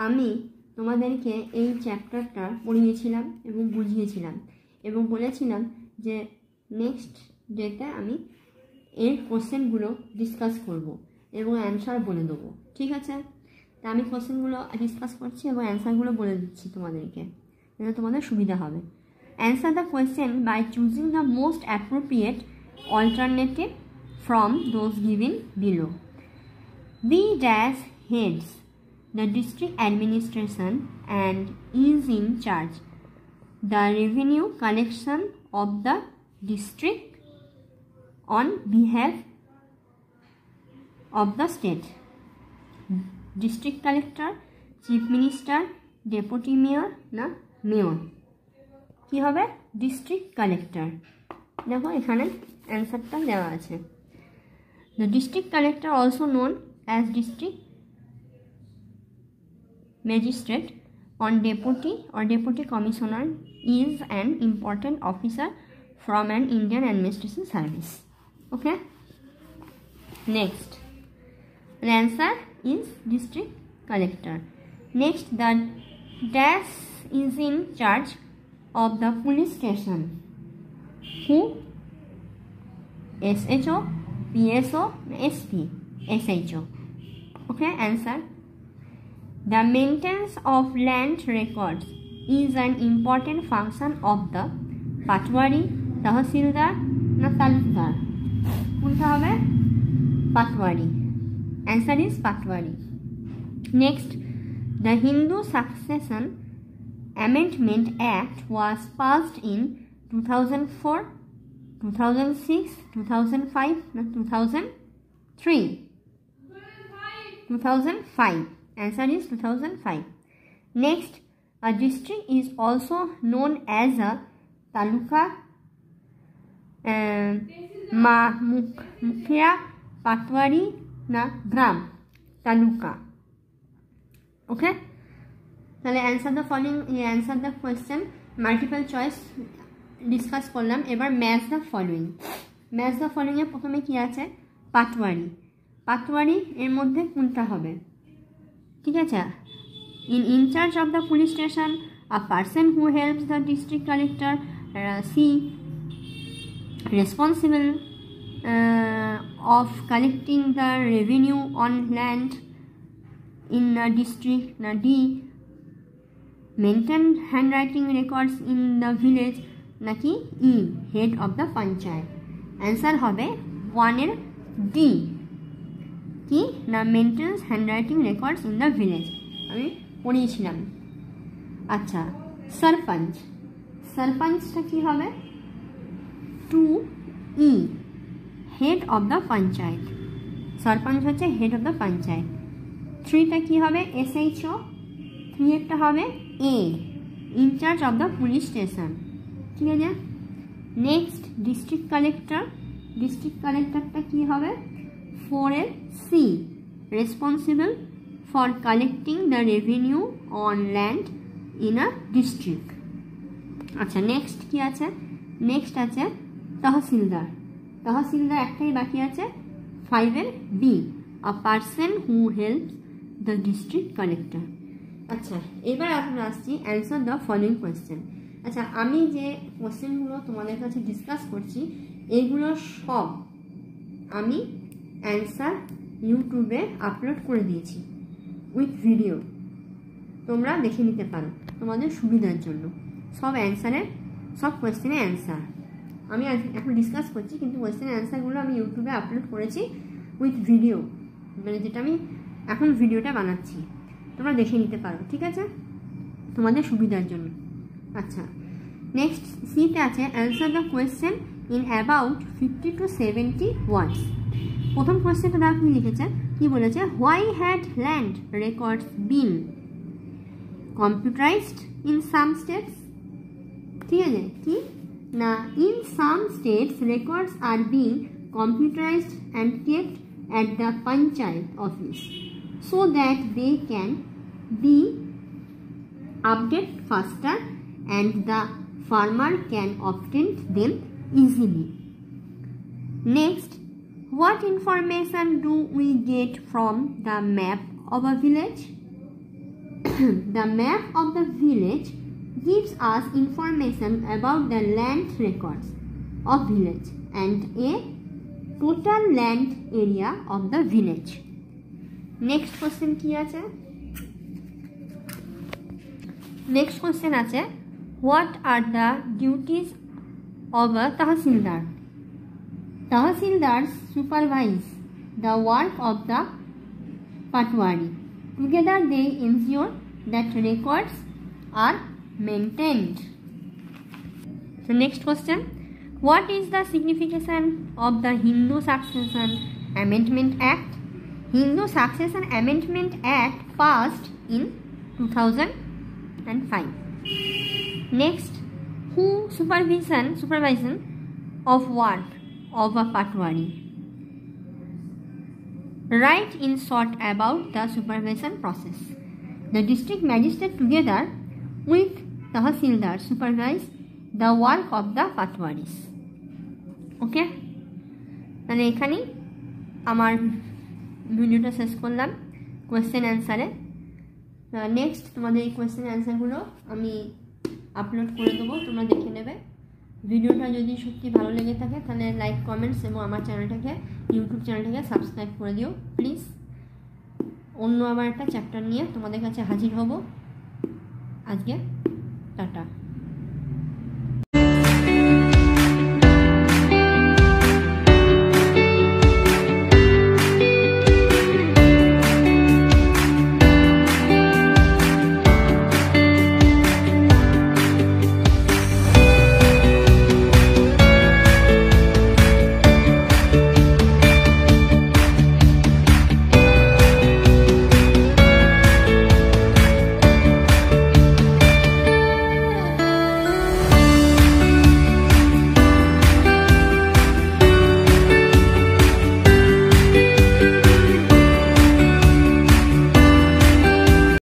আমি তোমাদেরকে এই চ্যাপ্টারটা পড়িয়েছিলাম এবং বুঝিয়েছিলাম এবং বলেছিলাম যে নেক্সট ডেতে আমি এর কোশ্চেনগুলো ডিসকাস করব এবং অ্যান্সার বলে দেবো, ঠিক আছে? তা আমি কোশ্চেনগুলো ডিসকাস করছি এবং অ্যান্সারগুলো বলে দিচ্ছি তোমাদেরকে, যাতে তোমাদের সুবিধা হবে। Answer the question by choosing the most appropriate alternative from those given below. B dash heads the district administration and is in charge the revenue collection of the district on behalf of the state. District collector, chief minister, deputy mayor না mayor কি হবে? district collector। দেখো এখানে অ্যান্সারটা দেওয়া আছে। The district collector, also known as district magistrate or deputy commissioner, is an important officer from an Indian administration service. Okay. Next, the answer is district collector. Next, the dash is in charge of the police station. Who? SHO, PSO, SP, SHO. Okay, answer. The maintenance of land records is an important function of the Patwari, Tahsildar, na Talukdar. Kunta hobe? Patwari. Answer is Patwari. Next, the Hindu Succession Amendment Act was passed in 2004, 2006, 2005, 2003. 2005. Answer is 2005. Next, a district is also known as a taluka, mukhya, patwari, na gram, taluka. Okay. তাহলে answer the following, answer the question, multiple choice discuss করলাম। এবার match the following. Match the ফলোয়িংয়ে প্রথমে কি আছে? পাটওয়ারি। পাটওয়ারি এর মধ্যে কোনটা হবে? ঠিক আছে, in charge of the police station, a person who helps the district collector, C, responsible of collecting the revenue on land in a district, D, maintain handwriting records in the village, নাকি E, head of the panchayat. Answer হবে 1 এর D, কি না maintains handwriting records in the village, আমি পড়িয়েছিলাম। আচ্ছা, সরপঞ্চ। সরপঞ্চটা কি হবে? 2 E, head of the panchayat. Sarpanch হচ্ছে হেড অফ দ্য পঞ্চায়েত। 3টা কি হবে? SHO। 3 একটা হবে A, incharge of the police station, ঠিক আছে। Next, district collector. ডিস্ট্রিক্ট কালেক্টরটা কি হবে? 4 এর C, responsible for collecting the revenue on land in a district. আচ্ছা, নেক্সট কি আছে? নেক্সট আছে তহসিলদার। তহসিলদার একটাই বাকি আছে, 5 এর B, a person who helps the district collector. আচ্ছা, এবার আমরা আসছি অ্যান্সার দ্য ফলোয়িং কোয়েশ্চেন। আচ্ছা, আমি যে কোশ্চেনগুলো তোমাদের কাছে ডিসকাস করছি এগুলো সব আমি অ্যান্সার ইউটিউবে আপলোড করে দিয়েছি উইথ ভিডিও, তোমরা দেখে নিতে পারো তোমাদের সুবিধার জন্য। সব অ্যান্সারের, সব কোয়েশ্চেনের অ্যান্সার আমি এখন ডিসকাস করছি, কিন্তু কোয়েশ্চেনের অ্যান্সারগুলো আমি ইউটিউবে আপলোড করেছি উইথ ভিডিও, মানে যেটা আমি এখন ভিডিওটা বানাচ্ছি, তোমরা দেখে নিতে পারো, ঠিক আছে, তোমাদের সুবিধার জন্য। আচ্ছা, নেক্সট সিতে আছে answer the question in about 50 to 70 words. প্রথম কোয়েশ্চেনটা দেখো কি লিখেছে, কি বলেছে? Why had land records been computerised in some states. ঠিক আছে, কি না in some states records are being computerised and kept at the panchayat office so that they can be updated faster and the farmer can obtain them easily. Next, what information do we get from the map of a village? The map of the village gives us information about the land records of village and a total land area of the village. Next question কি আছে? Next question আছে, what are the duties of a Tahsildar? Tahsildars supervise the work of the Patwari. Together they ensure that records are maintained. So next question, what is the signification of the Hindu Succession Amendment Act? Hindu Succession Amendment Act passed in 2005. Next, who supervision of what of a Patwari? Write in short about the supervision process. The district magistrate together with Tahsildar supervise the work of the Patwaris. ওকে, তাহলে এখানেই আমার ভিডিওটা শেষ করলাম question অ্যান্সারে। Next তোমাদের এই question অ্যান্সারগুলো আমি আপলোড করে দেবো, তোমরা দেখে নেবে। ভিডিওটা যদি সত্যি ভালো লেগে থাকে তাহলে লাইক, কমেন্টস এবং আমার চ্যানেলটাকে, ইউটিউব চ্যানেলটাকে সাবস্ক্রাইব করে দিও প্লিজ। অন্য আবার একটা চ্যাপ্টার নিয়ে তোমাদের কাছে হাজির হব। আজকে টাটা।